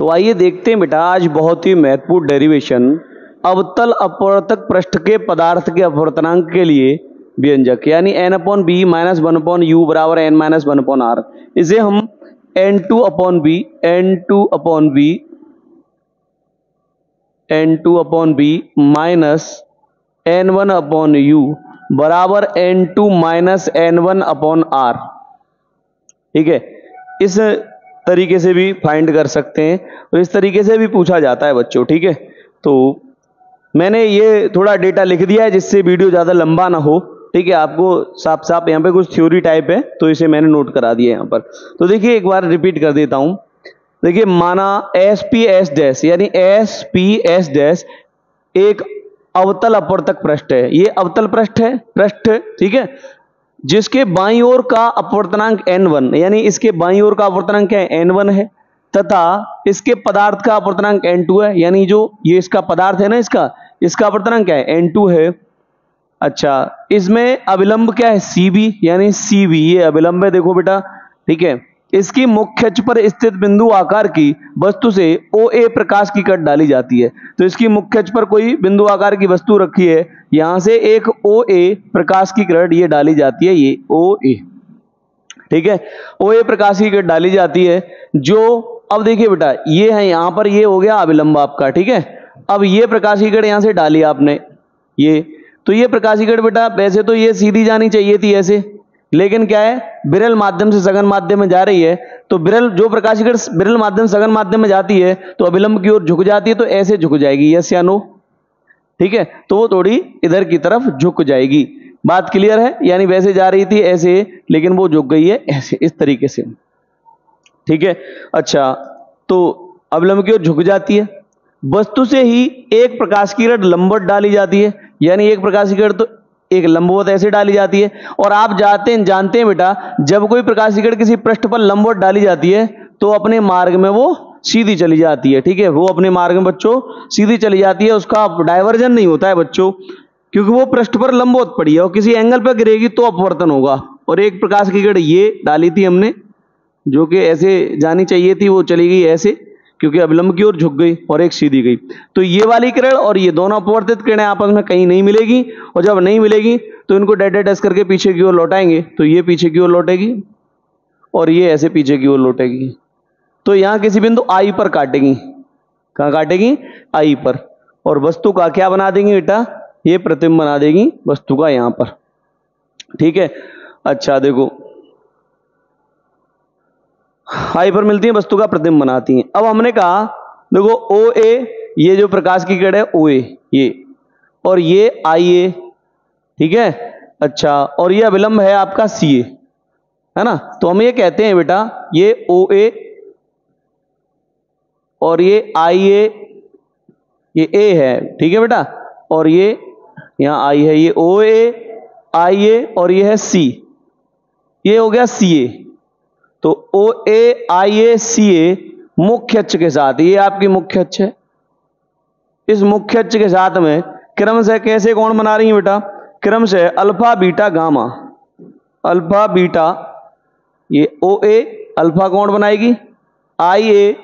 तो आइए देखते हैं बेटा आज बहुत ही महत्वपूर्ण डेरिवेशन, अवतल अपवर्तक पृष्ठ के पदार्थ के अपवर्तनांक के लिए व्यंजक यानी n/b माइनस 1/u बराबर n-1/r। इसे हम n2/b माइनस n1/u बराबर n2 माइनस n1/r, ठीक है, इस तरीके से भी फाइंड कर सकते हैं और इस तरीके से भी पूछा जाता है बच्चों, ठीक है। तो मैंने ये थोड़ा डेटा लिख दिया है जिससे वीडियो ज़्यादा लंबा ना हो, ठीक है। आपको साफ साफ यहाँ पे कुछ थ्योरी टाइप है तो इसे मैंने नोट करा दिया यहाँ पर। तो देखिए एक बार रिपीट कर देता हूँ। देखिए माना SPS डैश यानी SPS डैश एक अवतल अपवर्तक पृष्ठ है, ये अवतल पृष्ठ, ठीक है, जिसके बाईं ओर का अपवर्तनांक n1 यानी इसके बाईं ओर का अपवर्तनांक क्या है n1 है, तथा इसके पदार्थ का अपवर्तनांक n2 है, यानी जो ये इसका पदार्थ है ना इसका अपवर्तनांक क्या है n2 है। अच्छा, इसमें अविलंब क्या है CB यानी CB ये अविलंब है, देखो बेटा, ठीक है। इसकी मुख्य अक्ष पर स्थित बिंदु आकार की वस्तु से OA प्रकाश की कट डाली जाती है। तो इसकी मुख्य अक्ष पर कोई बिंदु आकार की वस्तु रखी है, यहां से एक OA प्रकाश की किरण ये डाली जाती है, ये OA, ठीक है, OA प्रकाश की किरण डाली जाती है। जो अब देखिए बेटा ये है यहां पर, ये हो गया अविलंब आपका, ठीक है। अब ये प्रकाश की किरण यहां से डाली आपने, ये तो ये प्रकाश की किरण बेटा वैसे तो ये सीधी जानी चाहिए थी ऐसे, लेकिन क्या है विरल माध्यम से सघन माध्यम में जा रही है, तो विरल जो प्रकाश की किरण विरल माध्यम सघन माध्यम में जाती है तो अविलंब की ओर झुक जाती है, तो ऐसे झुक जाएगी, यस या नो, ठीक है। तो वो थोड़ी इधर की तरफ झुक जाएगी, बात क्लियर है, यानी वैसे जा रही थी ऐसे लेकिन वो झुक गई है ऐसे, इस तरीके से, ठीक है। अच्छा, तो अविलंब की ओर झुक जाती है। वस्तु से ही एक प्रकाश की किरण लंबवत डाली जाती है, यानी एक प्रकाश की किरण तो एक लंबवत ऐसे डाली जाती है। और आप जानते हैं बेटा जब कोई प्रकाश की किरण किसी पृष्ठ पर लंबवत डाली जाती है तो अपने मार्ग में वो सीधी चली जाती है, ठीक है, वो अपने मार्ग में बच्चों सीधी चली जाती है, उसका डायवर्जन नहीं होता है बच्चों, क्योंकि वो पृष्ठ पर लंबवत पड़ी है और किसी एंगल पर गिरेगी तो अपवर्तन होगा। और एक प्रकाश की किरण ये डाली थी हमने जो कि ऐसे जानी चाहिए थी, वो चली गई ऐसे क्योंकि अविलंब की ओर झुक गई, और एक सीधी गई। तो ये वाली किरण और ये दोनों अपवर्तित किरणें आपस में कहीं नहीं मिलेगी, और जब नहीं मिलेगी तो इनको डैश करके पीछे की ओर लौटाएंगे, तो ये पीछे की ओर लौटेगी और ये ऐसे पीछे की ओर लौटेगी। तो यहां किसी बिंदु I पर काटेगी, कहां काटेगी I पर, और वस्तु का क्या बना देंगी बेटा, ये प्रतिबिंब बना देगी वस्तु का यहां पर, ठीक है। अच्छा देखो I पर मिलती है वस्तु का प्रतिबिंब बनाती हैं। अब हमने कहा देखो OA ये जो प्रकाश की किरण है OA ये, और ये IA, ठीक है। अच्छा, और ये अविलंब है आपका CA, है ना। तो हम ये कहते हैं बेटा ये OA और ये IA ये A है, ठीक है बेटा, और ये यहाँ I है, ये OA IA और ये है C, ये हो गया CA। तो OA IA CA मुख्य अक्ष के साथ, ये आपकी मुख्य अक्ष है, इस मुख्य अक्ष के साथ में क्रमशः कैसे कोण बना रही है बेटा, क्रमशः alpha beta gamma, alpha beta, ये OA अल्फा कोण बनाएगी, IA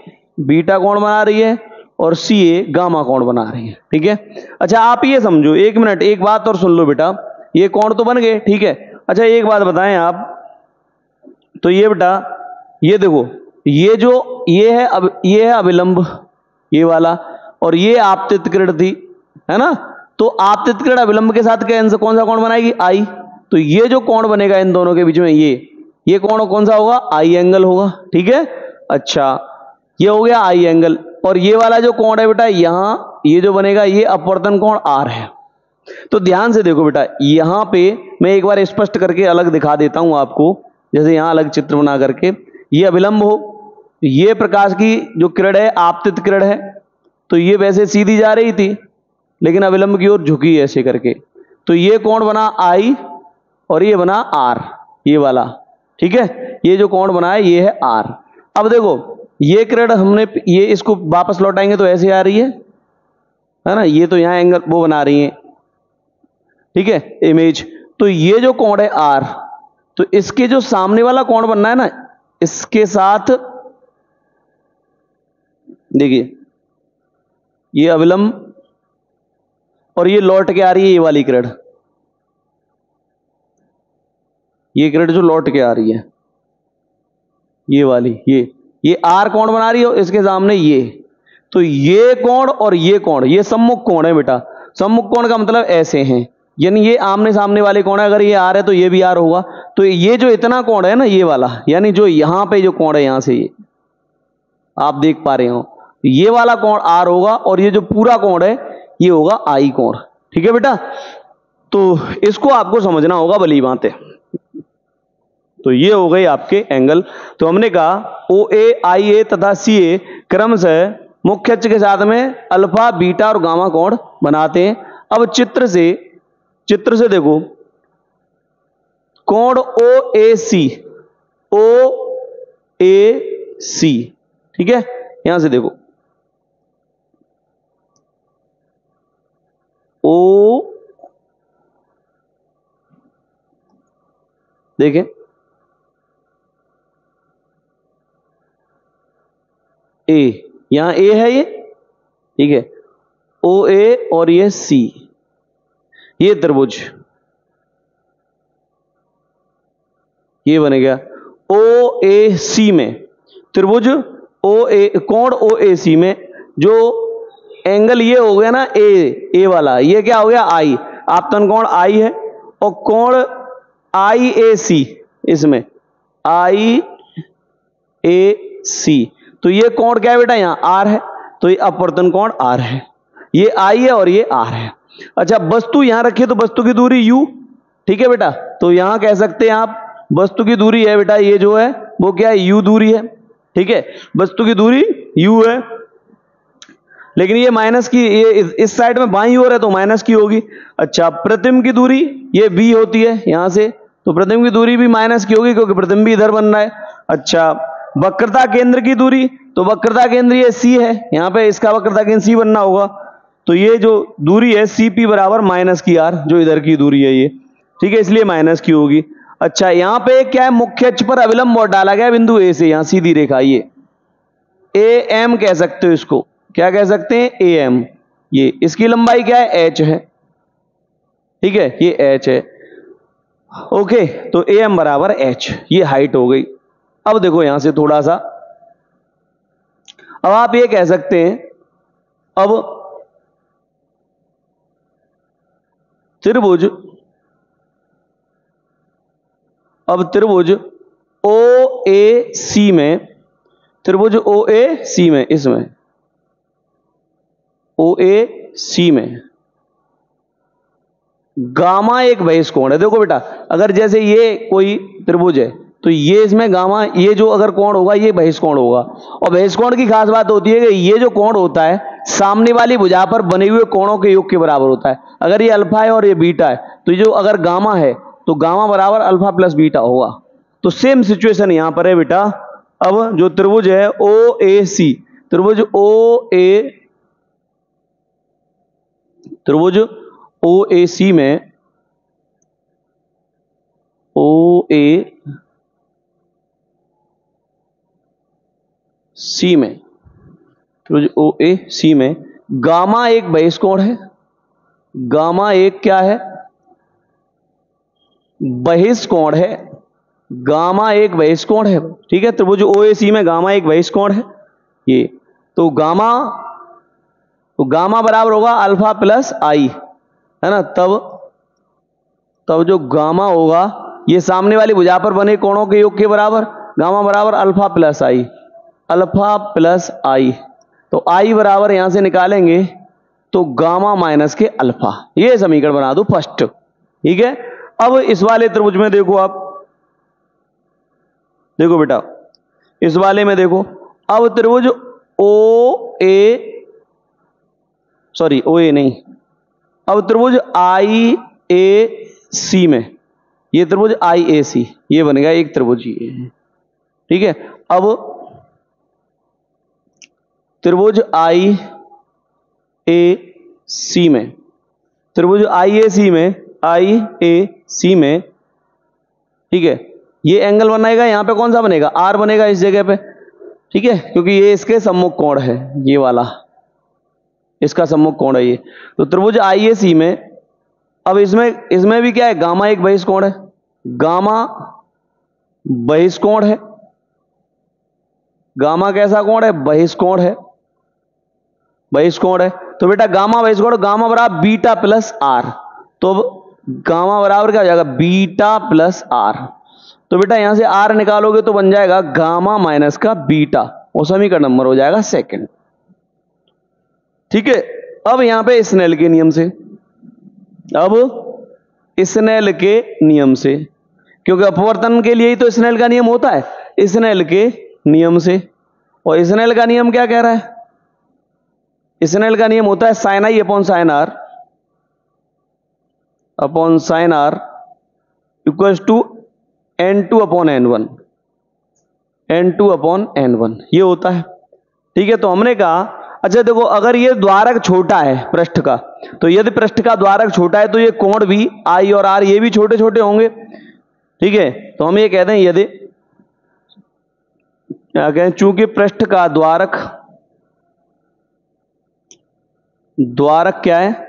बीटा कोण बना रही है और CA गामा कोण बना रही है, ठीक है। अच्छा आप ये समझो, एक मिनट एक बात और सुन लो बेटा, ये कोण तो बन गए, ठीक है। अच्छा एक बात बताएं आप, तो ये बेटा ये देखो ये जो ये है अविलंब ये वाला, और ये आपतित किरण थी, है ना। तो आपतित किरण अविलंब के साथ कौन सा कोण बनाएगी I, तो ये जो कोण बनेगा इन दोनों के बीच में ये कोण कौन सा होगा I एंगल होगा, ठीक है। अच्छा ये हो गया I एंगल, और ये वाला जो कोण है बेटा यहां ये जो बनेगा ये अपवर्तन कोण R है। तो ध्यान से देखो बेटा, यहां पे मैं एक बार स्पष्ट करके अलग दिखा देता हूं आपको, जैसे यहां अलग चित्र बना करके, ये अविलंब हो, ये प्रकाश की जो किरण है आपतित किरण है, तो ये वैसे सीधी जा रही थी लेकिन अविलंब की ओर झुकी ऐसे करके, तो ये कोण बना I और ये बना R, ये वाला, ठीक है, ये जो कोण बना है ये है R। अब देखो ये किरण हमने ये इसको वापस लौटाएंगे तो ऐसे आ रही है ना, ये तो यहां एंगल वो बना रही है, ठीक है, इमेज। तो ये जो कोण है R, तो इसके जो सामने वाला कोण बनना है ना, इसके साथ देखिए ये अविलंब और ये लौट के आ रही है, ये वाली किरण, ये किरण जो लौट के आ रही है, ये वाली, ये आर कोण बना रही हो इसके सामने ये, तो ये कोण और ये कोण ये सम्मुख कोण है बेटा। सम्मुख कोण का मतलब ऐसे हैं, यानी ये आमने सामने वाले कोण है। अगर ये आर है तो ये भी आर होगा। तो ये जो इतना कोण है ना ये वाला, यानी जो यहां पे जो कोण है यहां से ये आप देख पा रहे हो, ये वाला कोण आर होगा और ये जो पूरा कोण है ये होगा आई कोण। ठीक है बेटा, तो इसको आपको समझना होगा भली बात है। तो ये हो गई आपके एंगल। तो हमने कहा ओ ए, आई ए तथा सी ए क्रमशः मुख्य अक्ष के साथ में अल्फा, बीटा और गामा कोण बनाते हैं। अब चित्र से देखो कोण ओ ए सी, ओ ए सी, ठीक है, यहां से देखो ओ, देखें ए, यहां ए है ये, ठीक है, ओ ए और ये सी, ये त्रिभुज, ये बनेगा ओ ए सी में त्रिभुज ओ ए, कोण ओ ए सी में जो एंगल ये हो गया ना ए वाला, ये क्या हो गया आई, आपतन कोण आई है, और कोण आई ए सी, इसमें आई ए सी, तो ये कोण क्या है बेटा यहां आर है, तो ये अपवर्तन कोण आर है, ये आई है और ये आर है। अच्छा वस्तु यहां रखिए तो वस्तु की दूरी यू, ठीक है बेटा, तो यहां कह सकते हैं आप वस्तु की दूरी है बेटा ये जो है वो क्या है यू दूरी है, ठीक है, वस्तु की दूरी यू है, लेकिन ये माइनस की, ये इस साइड में बाईं ओर है तो माइनस की होगी। अच्छा प्रतिबिंब की दूरी ये बी होती है यहां से, तो प्रतिबिंब की दूरी भी माइनस की होगी क्योंकि प्रतिबिंब भी इधर बन रहा है। अच्छा वक्रता केंद्र की दूरी, तो वक्रता केंद्र ये सी है, यहां पे इसका वक्रता केंद्र सी बनना होगा, तो ये जो दूरी है सी पी बराबर माइनस की आर, जो इधर की दूरी है ये, ठीक है, इसलिए माइनस की होगी। अच्छा यहां पे क्या है, मुख्य अक्ष पर अविलंब और डाला गया बिंदु ए से, यहां सीधी रेखा, ये ए एम कह सकते हो इसको, क्या कह सकते हैं ए एम, ये इसकी लंबाई क्या है एच है, ठीक है, ये एच है, ओके, तो ए एम बराबर एच, ये हाइट हो गई। अब देखो यहां से थोड़ा सा, अब आप ये कह सकते हैं अब त्रिभुज, ओ ए सी में, त्रिभुज ओ ए सी में, इसमें ओ ए सी में गामा एक बहिष्कोण है। देखो बेटा अगर जैसे ये कोई त्रिभुज है तो ये इसमें गामा, ये जो अगर कोण होगा ये बहिष्कोण होगा, और बहिष्कोण की खास बात होती है कि ये जो कोण होता है सामने वाली भुजा पर बने हुए कोणों के योग के बराबर होता है। अगर ये अल्फा है और ये बीटा है तो ये जो अगर गामा है तो गामा बराबर अल्फा प्लस बीटा होगा। तो सेम सिचुएशन यहां पर है बेटा। अब जो त्रिभुज है ओ ए सी, त्रिभुज ओ ए सी में, ओ ए सी में, त्रिभुज ओ ए सी में गामा एक बहिष्कोण है, गामा एक क्या है बहिष्कोण है, गामा एक बहिष्कोण है, ठीक है, त्रिभुज ओ ए सी में गामा एक बहिष्कोण है ये, तो गामा बराबर होगा अल्फा प्लस आई, है ना, तब जो गामा होगा ये सामने वाली भुजा पर बने कोणों के योग के बराबर, गामा बराबर अल्फा प्लस आई, अल्फा प्लस आई, तो आई बराबर यहां से निकालेंगे तो गामा माइनस के अल्फा, ये समीकरण बना दो फर्स्ट, ठीक है। अब इस वाले त्रिभुज में देखो आप, देखो बेटा इस वाले में देखो, अब त्रिभुज ओ ए नहीं, अब त्रिभुज आई ए सी में, ये त्रिभुज आई ए सी, ये बन गया एक त्रिभुज ये, ठीक है। अब त्रिभुज आई ए सी में, त्रिभुज आई ए सी में, ठीक है, ये एंगल बनाएगा, यहां पे कौन सा बनेगा आर बनेगा इस जगह पे, ठीक है, क्योंकि ये इसके सम्मुख कोण है, ये वाला इसका सम्मुख कोण है ये। तो त्रिभुज आईएसी में अब इसमें भी क्या है, गामा एक बहिष्कोण है, गामा बहिष्कोण है। गामा कैसा कोण है, बहिष्कोण है, बहिष्कोण है। तो बेटा गामा बहिष्कोण, गामा बराबर बीटा प्लस आर, तो गामा बराबर क्या हो जाएगा, बीटा प्लस आर। तो बेटा यहां से आर निकालोगे तो बन जाएगा गामा माइनस का बीटा, और समीकरण नंबर हो जाएगा सेकंड। ठीक है, अब यहां पे स्नेल के नियम से, अब स्नेल के नियम से, क्योंकि अपवर्तन के लिए ही तो स्नेल का नियम होता है, स्नेल के नियम से। और स्नेल का नियम क्या कह रहा है, स्नेल का नियम होता है sine I upon sine R equals to n2 upon n1, n2 upon n1 ये होता है। ठीक है, तो हमने कहा अच्छा देखो, अगर ये द्वारक छोटा है पृष्ठ का, तो यदि पृष्ठ का द्वारक छोटा है तो ये कोण भी आई और आर ये भी छोटे छोटे होंगे। ठीक है, तो हम ये कहते हैं यदि क्या कहें, चूंकि पृष्ठ का द्वारक क्या है,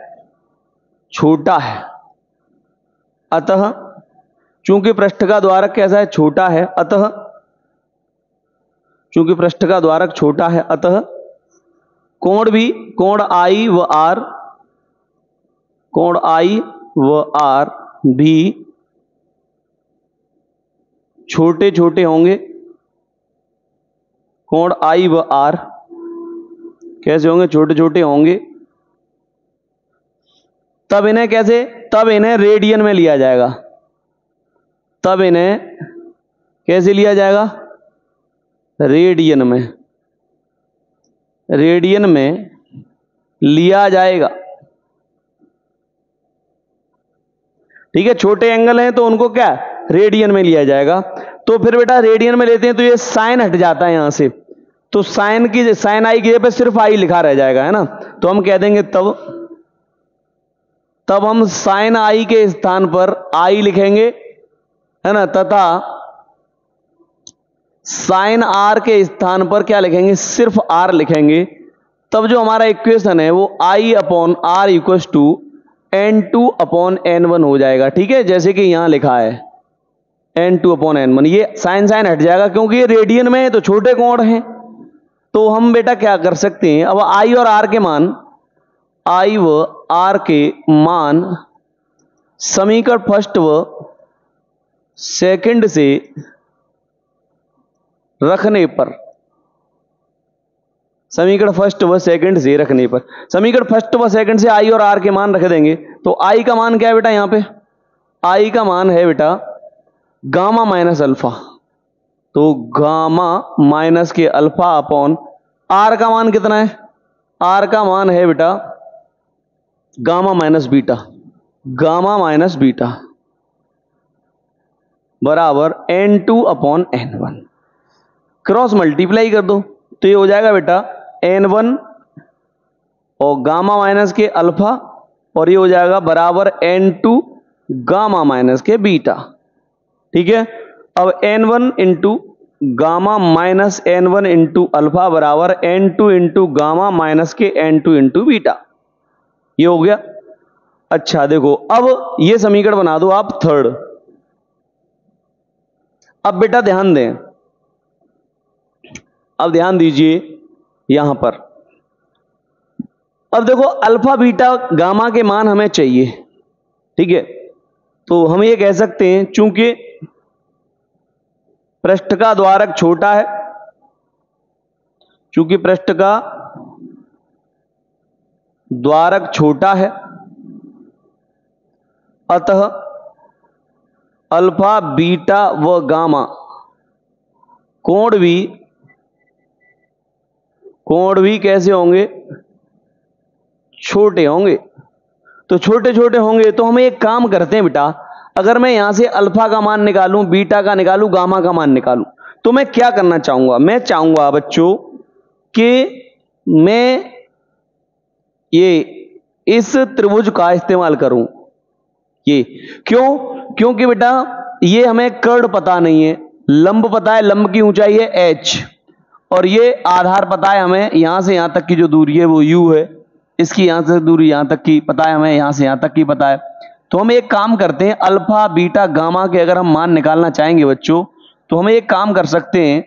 छोटा है, अतः चूंकि पृष्ठ का द्वारक कैसा है, छोटा है, अतः चूंकि पृष्ठ का द्वारक छोटा है, अतः कोण भी, कोण आई व आर भी छोटे छोटे होंगे। कोण आई व आर कैसे होंगे, छोटे छोटे होंगे। तब इन्हें कैसे, तब इन्हें रेडियन में लिया जाएगा, तब इन्हें कैसे लिया जाएगा, रेडियन में लिया जाएगा। ठीक है, छोटे एंगल हैं तो उनको क्या रेडियन में लिया जाएगा। तो फिर बेटा रेडियन में लेते हैं तो ये साइन हट जाता है यहां से, तो साइन आई की जगह पे सिर्फ आई लिखा रह जाएगा, है ना। तो हम कह देंगे तब हम साइन आई के स्थान पर आई लिखेंगे, है ना, तथा साइन आर के स्थान पर क्या लिखेंगे, सिर्फ आर लिखेंगे। तब जो हमारा इक्वेशन है वो I upon R equal to n2 upon n1 हो जाएगा। ठीक है, जैसे कि यहां लिखा है n2 अपॉन n1, ये साइन हट जाएगा क्योंकि ये रेडियन में है तो छोटे कोण हैं। तो हम बेटा क्या कर सकते हैं, अब आई और आर के मान, आई व आर के मान समीकरण फर्स्ट व सेकंड से रखने पर, समीकरण फर्स्ट व सेकंड से रखने पर, समीकरण फर्स्ट व सेकंड से आई और आर के मान रख देंगे। तो आई का मान क्या है बेटा, यहां पे आई का मान है बेटा गामा माइनस अल्फा, तो गामा माइनस के अल्फा अपॉन आर का मान कितना है, आर का मान है बेटा गामा माइनस बीटा बराबर n2 upon n1, cross multiply कर दो तो ये हो जाएगा बेटा n1 और गामा माइनस के अल्फा, और ये हो जाएगा बराबर n2 गामा माइनस के बीटा। ठीक है, अब n1 into gamma minus n1 into alpha बराबर n2 इंटू गामा माइनस के n2 इंटू बीटा, ये हो गया। अच्छा देखो, अब ये समीकरण बना दो आप थर्ड। अब बेटा ध्यान दें, अब ध्यान दीजिए यहां पर, अब देखो अल्फा बीटा गामा के मान हमें चाहिए। ठीक है, तो हम ये कह सकते हैं चूंकि पृष्ठ का द्वारक छोटा है, चूंकि पृष्ठ का द्वारक छोटा है, अतः अल्फा बीटा व गामा कोण भी कैसे होंगे, छोटे होंगे। तो छोटे छोटे होंगे तो हम एक काम करते हैं बेटा, अगर मैं यहां से अल्फा का मान निकालूं, बीटा का निकालूं, गामा का मान निकालूं, तो मैं क्या करना चाहूंगा, मैं चाहूंगा बच्चों कि मैं ये इस त्रिभुज का इस्तेमाल करूं। ये क्योंकि बेटा ये हमें कर्ण पता नहीं है, लंब पता है, लंब की ऊंचाई है h, और ये आधार पता है हमें, यहां से यहां तक की जो दूरी है वो u है, इसकी यहां से दूरी यहां तक की पता है हमें, यहां से यहां तक की पता है। तो हम एक काम करते हैं, अल्फा बीटा गामा के अगर हम मान निकालना चाहेंगे बच्चों, तो हम एक काम कर सकते हैं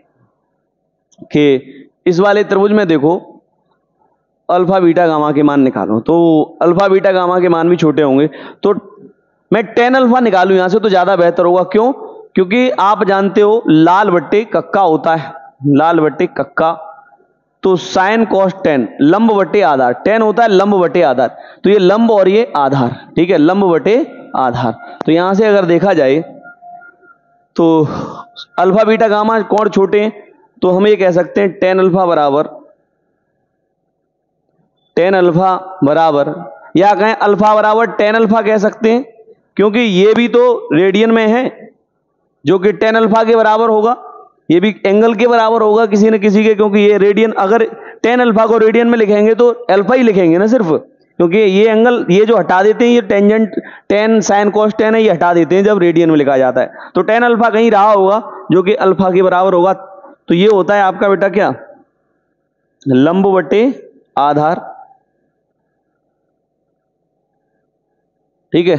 कि इस वाले त्रिभुज में देखो अल्फा बीटा गामा के मान निकालो, तो अल्फा बीटा गामा के मान भी छोटे होंगे, तो मैं टेन अल्फा निकालूं यहां से तो ज्यादा बेहतर होगा। क्यों? क्योंकि आप जानते हो लाल बट्टे कक्का होता है, लाल बट्टे कक्का, तो साइन कॉस टेन, लंब बटे आधार, टेन होता है लंब बटे आधार, तो ये लंब और ये आधार, ठीक है, लंब बटे आधार। तो यहां से अगर देखा जाए तो अल्फा बीटा गामा कोण छोटे हैं, तो हम ये कह सकते हैं टेन अल्फा बराबर या कहें अल्फा बराबर टेन अल्फा कह सकते हैं, क्योंकि ये भी तो रेडियन में है जो कि टेन अल्फा के बराबर होगा, ये भी एंगल के बराबर होगा किसी न किसी के, क्योंकि ये रेडियन, अगर टेन अल्फा को रेडियन में लिखेंगे तो अल्फा ही लिखेंगे ना सिर्फ, क्योंकि ये एंगल ये जो हटा देते हैं, ये tangent ten sine cos tan है, ये हटा देते हैं जब रेडियन में लिखा जाता है, तो टेन अल्फा कहीं रहा होगा जो कि अल्फा के बराबर होगा। तो ये होता है आपका बेटा क्या, लंब बटे आधार, ठीक है,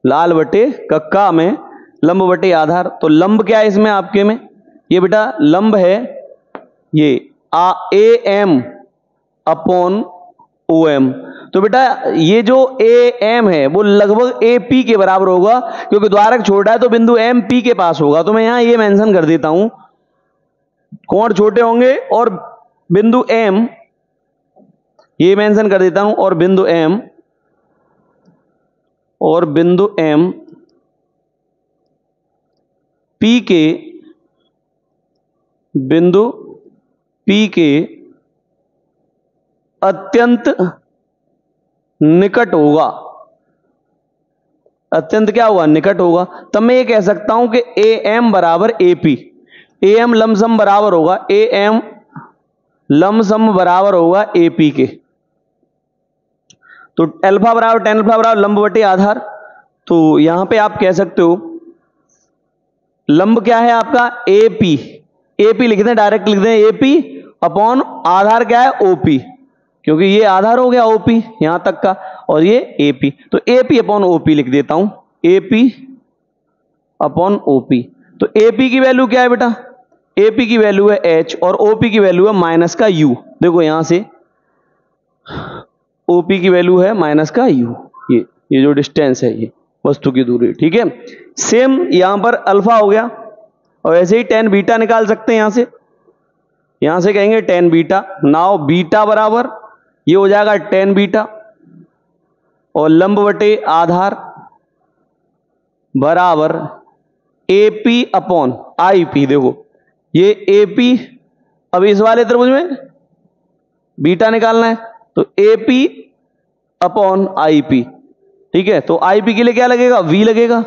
लाल बटे कक्का में लंब बटे आधार। तो लंब क्या है इसमें आपके में, ये बेटा लंब है ये A M upon O M. तो बेटा ये जो ए एम है वो लगभग ए पी के बराबर होगा, क्योंकि द्वारक छोटा है तो बिंदु एम पी के पास होगा। तो मैं यहां ये मेंशन कर देता हूं, कोण छोटे होंगे और बिंदु एम, ये मेंशन कर देता हूं, और बिंदु एम पी के, बिंदु पी के अत्यंत निकट होगा, अत्यंत क्या होगा, निकट होगा। तब मैं ये कह सकता हूं कि ए एम बराबर ए पी, ए एम लमसम बराबर होगा, ए एम लमसम बराबर होगा ए पी के। तो अल्फा बराबर टेन अल्फा बराबर लंब बटे आधार। तो यहां पे आप कह सकते हो लंब क्या है आपका ए पी, ए पी लिखते हैं, डायरेक्ट लिखते हैं ए पी अपॉन आधार क्या है ओपी, क्योंकि ये आधार हो गया ओपी यहां तक का, और ये एपी, तो एपी अपॉन ओपी लिख देता हूं, एपी अपॉन ओपी। तो एपी की वैल्यू क्या है बेटा, एपी की वैल्यू है एच और ओपी की वैल्यू है माइनस का यू। देखो यहां से ओपी की वैल्यू है माइनस का यू, ये जो डिस्टेंस है, ये वस्तु की दूरी, ठीक है। सेम यहां पर अल्फा हो गया, और ऐसे ही टेन बीटा निकाल सकते हैं यहां से कहेंगे टेन बीटा, नाउ बीटा बराबर ये हो जाएगा टेन बीटा, और लंब बटे आधार बराबर एपी अपॉन आईपी। देखो ये एपी, अब इस वाले त्रिभुज में बीटा निकालना है, तो एपी अपॉन आईपी, ठीक है। तो आईपी के लिए क्या लगेगा, वी लगेगा,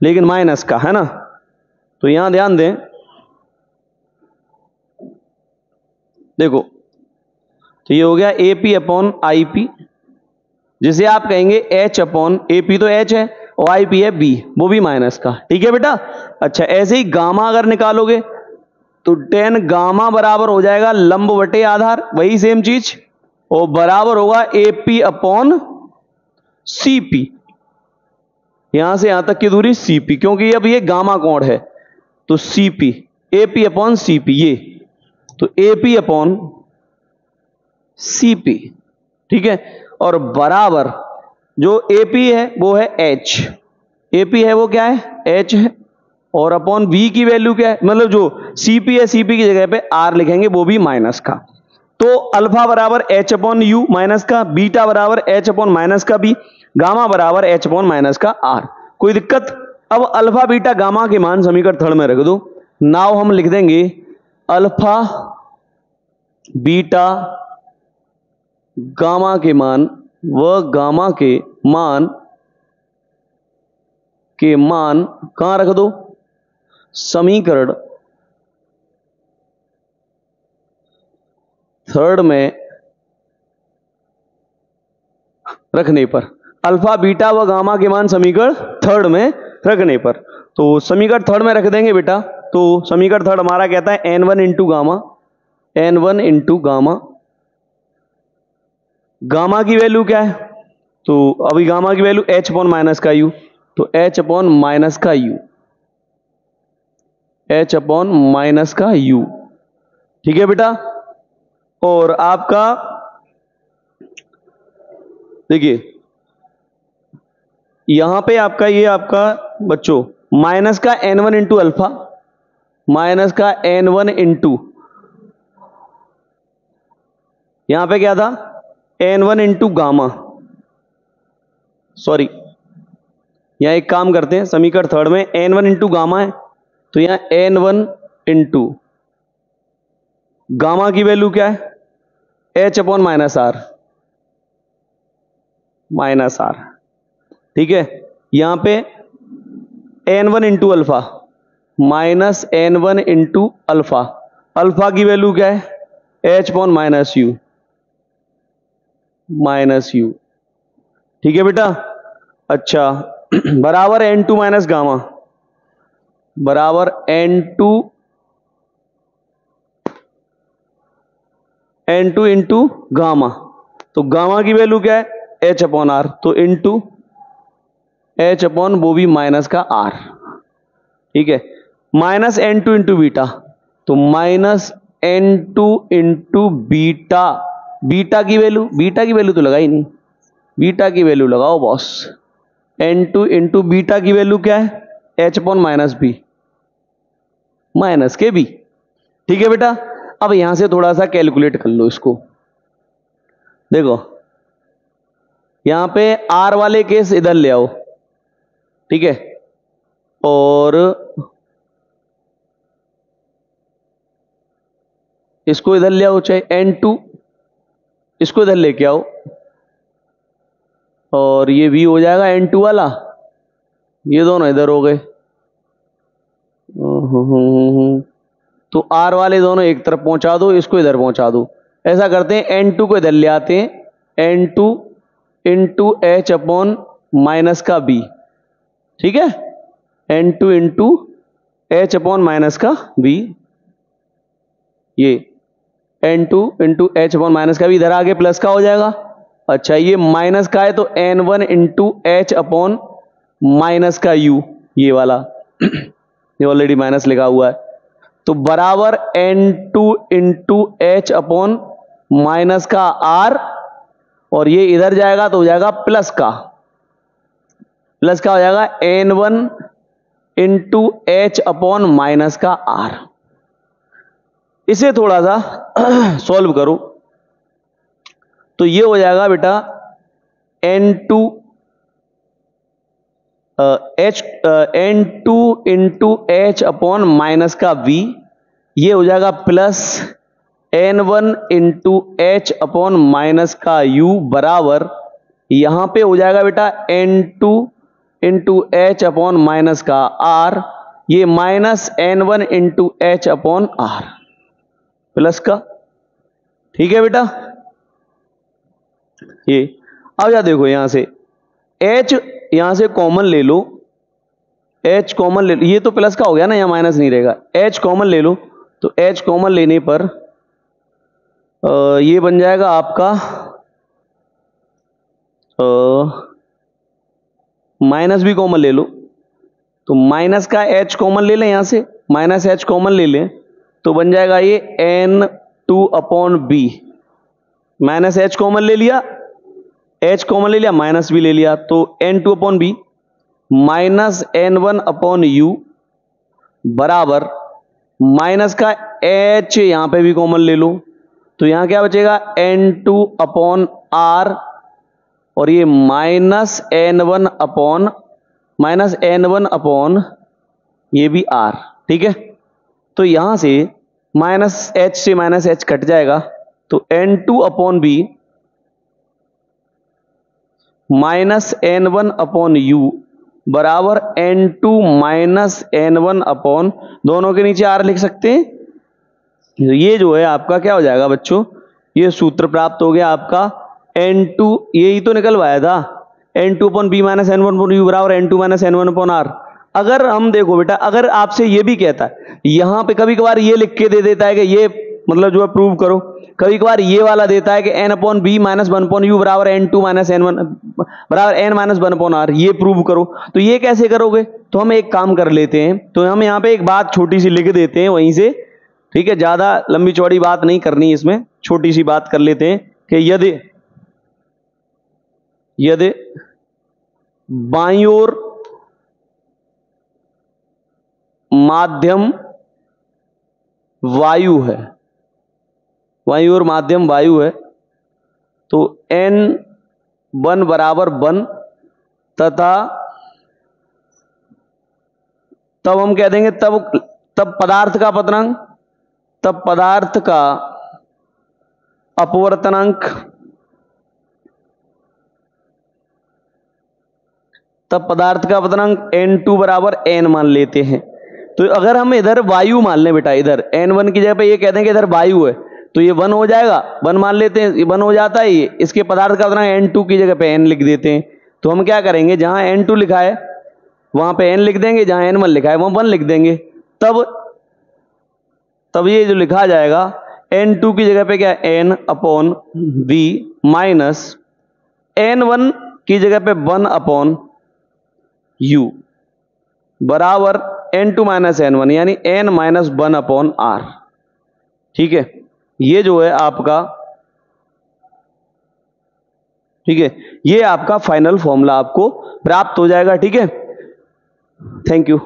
लेकिन माइनस का है ना। तो यहां ध्यान दें, देखो तो ये हो गया एपी अपॉन आईपी, जिसे आप कहेंगे एच अपॉन एपी, तो एच है और आईपी है बी, वो भी माइनस का, ठीक है बेटा। अच्छा ऐसे ही गामा अगर निकालोगे तो टेन गामा बराबर हो जाएगा लंब बटे आधार, वही सेम चीज, और बराबर होगा एपी अपॉन सीपी, यहां से यहां तक की दूरी सीपी, क्योंकि अब ये गामा कोण है, तो सीपी, एपी अपॉन सीपी, ये तो एपी अपॉन सीपी, ठीक है। और बराबर जो एपी है वो है एच, एपी है वो क्या है एच है, और अपॉन वी की वैल्यू क्या है, मतलब जो सीपी है सीपी की जगह पे आर लिखेंगे, वो भी माइनस का। तो अल्फा बराबर एच अपॉन यू माइनस का, बीटा बराबर एच अपॉन माइनस का बी, गामा बराबर एच अपॉन माइनस का आर। कोई दिक्कत? अब अल्फा बीटा गामा के मान समीकरण थर्ड में रख दो। नाउ हम लिख देंगे अल्फा बीटा गामा के मान व गामा के मान कहां रख दो, समीकरण थर्ड में रखने पर, अल्फा बीटा व गामा के मान समीकरण थर्ड में रखने पर। तो समीकरण थर्ड में रख देंगे बेटा तो समीकरण थर्ड हमारा कहता है n1 into gamma, n1 into gamma. Gamma की वैल्यू क्या है? तो अभी गामा की वैल्यू h अपॉन माइनस का u, तो h अपॉन माइनस का u, h अपॉन माइनस का u। ठीक है बेटा। और आपका देखिए यहां पे आपका ये आपका बच्चों माइनस का n1 इंटू अल्फा, माइनस का n1 इंटू, यहां पे क्या था n1 इंटू गामा, सॉरी यहां एक काम करते हैं, समीकरण थर्ड में n1 इंटू गामा है, तो यहां n1 इंटू गामा की वैल्यू क्या है? h upon minus R, minus R. ठीक है। यहां पे n1 into alpha, minus n1 into alpha, alpha की वैल्यू क्या है? h upon minus U, minus U. ठीक है बेटा। अच्छा बराबर n2 माइनस गामा, बराबर n2 इंटू गामा, तो गामा की वैल्यू क्या है? h अपॉन आर, तो इंटू h अपॉन वो भी माइनस का r। ठीक है। माइनस n2 इंटू बीटा, तो minus n2 into beta, beta की वैल्यू तो लगाई नहीं, बीटा की वैल्यू लगाओ बॉस। n2 इंटू बीटा की वैल्यू क्या है? h upon minus B, minus के बी। ठीक है बेटा। अब यहां से थोड़ा सा कैलकुलेट कर लो इसको। देखो यहां पे r वाले केस इधर ले आओ, ठीक है, और इसको इधर ले आओ, चाहे n2 इसको इधर लेके आओ, और ये v हो जाएगा n2 वाला, ये दोनों इधर हो गए। तो r वाले दोनों एक तरफ पहुंचा दो, इसको इधर पहुंचा दो। ऐसा करते हैं n2 को इधर ले आते हैं, n2 into h upon minus का b। ठीक है, n2 into h upon minus का b, ये n2 into h upon minus का b इधर आगे प्लस का हो जाएगा। अच्छा ये माइनस का है तो n1 into h upon minus का u, ये वाला ये ऑलरेडी माइनस लिखा हुआ है, तो बराबर n2 into h upon minus का r, और ये इधर जाएगा तो हो जाएगा प्लस का हो जाएगा n1 into h upon minus का r। इसे थोड़ा सा सॉल्व करो तो ये हो जाएगा बेटा n2 into h upon minus का v, ये हो जाएगा plus n1 into h upon minus का u, बराबर यहां पे हो जाएगा बेटा n2 into h upon minus का r, ये minus n1 into h upon r plus का। ठीक है बेटा। ये अब या देखो यहां से h यहां से कॉमन ले लो, h कॉमन ले लो, ये तो प्लस का हो गया ना, यहां माइनस नहीं रहेगा, h कॉमन ले लो, तो h कॉमन लेने पर ये बन जाएगा आपका माइनस भी कॉमन ले लो, तो माइनस का h कॉमन ले लें, यहां से माइनस h कॉमन ले लें तो बन जाएगा ये n2 upon b, minus h common ले लिया, h कॉमन ले लिया, माइनस भी ले लिया, तो n2 upon b minus n1 upon u, बराबर माइनस का h यहां पे भी कॉमन ले लो, तो यहां क्या बचेगा n2 अपॉन r, और ये माइनस n1 अपॉन ये भी r। ठीक है, तो यहां से माइनस h से माइनस h कट जाएगा, तो n2 upon b minus n1 upon u बराबर n2 माइनस n1 अपॉन, दोनों के नीचे r लिख सकते हैं। ये जो है आपका क्या हो जाएगा बच्चों, ये सूत्र प्राप्त हो गया आपका n2, यही तो निकलवाया था, n2 upon b minus n1 upon u बराबर n2 minus n1 upon r। अगर हम देखो बेटा, अगर आपसे ये भी कहता है, यहां पे कभी कभार ये लिख के दे देता है कि ये मतलब जो है प्रूव करो, कभी कभार ये वाला देता है कि n upon B minus one upon U बराबर n2 माइनस n1 बराबर n minus one upon R, ये प्रूव करो। तो ये कैसे करोगे? तो हम एक काम कर लेते हैं, तो हम यहाँ पे एक बात छोटी सी लिख देते हैं वहीं से, ठीक है, ज्यादा लंबी चौड़ी बात नहीं करनी, इसमें छोटी सी बात कर लेते हैं कि यदि बाईं ओर माध्यम वायु है, बाईं ओर माध्यम वायु है, तो n1 बराबर 1 तथा तब हम कह देंगे तब पदार्थ का अपवर्तनांक, तब पदार्थ का अपवर्तनांक, तब पदार्थ का अपवर्तनांक n2 बराबर n मान लेते हैं। तो अगर हम इधर वायु मान लें बेटा, इधर n1 की जगह पे ये कह दें कि इधर वायु है, तो ये 1 हो जाएगा, 1 मान लेते हैं, ये 1 हो जाता है, ये इसके पदार्थ का अपवर्तनांक n2 की जगह पे n लिख देते हैं। तो हम क्या करेंगे, जहां n2 लिखा है वहां पे n लिख देंगे, जहां n1 लिखा है वहां 1 लिख देंगे। तब ये जो लिखा जाएगा n2 की जगह पे क्या है, n upon v minus n1 की जगह पे 1 अपॉन u बराबर n2 माइनस n1 यानी n माइनस 1 अपॉन r। ठीक है, ये जो है आपका, ठीक है, ये आपका फाइनल फॉर्मूला आपको प्राप्त हो जाएगा। ठीक है, थैंक यू।